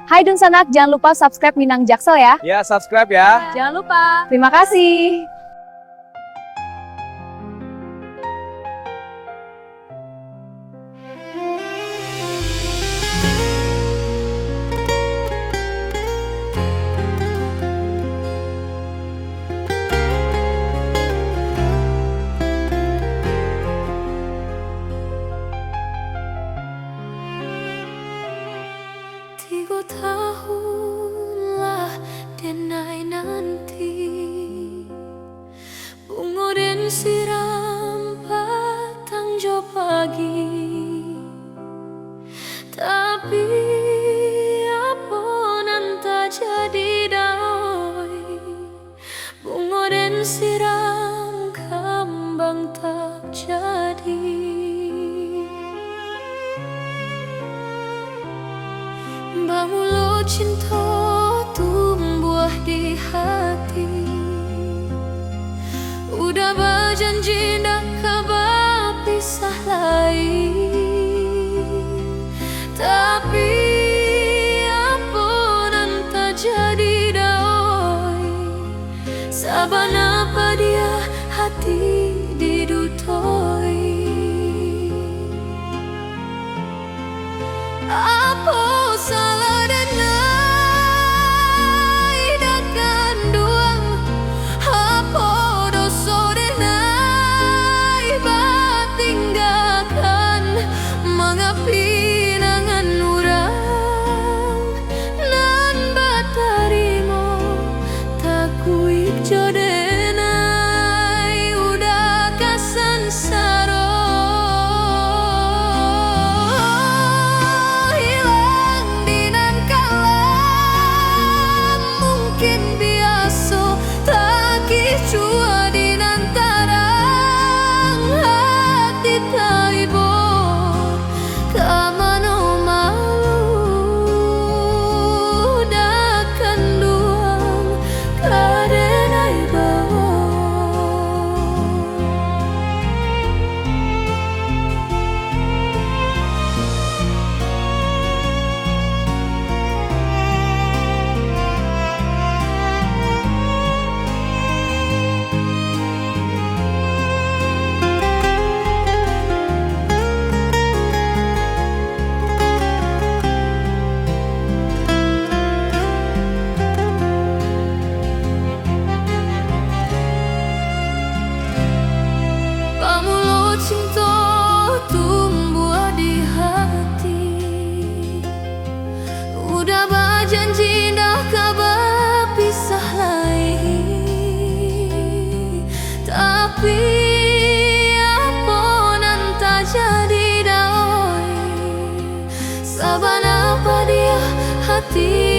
Hai Dunsanak, jangan lupa subscribe Minang Jaksel ya. Ya, subscribe ya. Jangan lupa. Terima kasih. Tiga tahunlah denai nanti, bunga dan siram patang jo pagi. Tapi apa nanta jadi doi, bunga dan siram kembang tak jadi. Bamulo cinta tumbuh di hati, udah berjanji nak kabar pisah lagi. Tapi apa nanta jadi doi, saban apa dia hati didutoi. Apa salah denai dakan duang, apa dosa denai batinggalkan, mengapi nangan urang nan batarimo tak kuik jo denai udah kasansaro. Mungkin biasa tak cua di nantarang hati taibo kamano malu dakan duang kadenai bawa. Bamulo cinta tumbuh di hati, udah berjanji dah kabar pisah lagi. Tapi apa nanta jadi doi, saban apa dia hati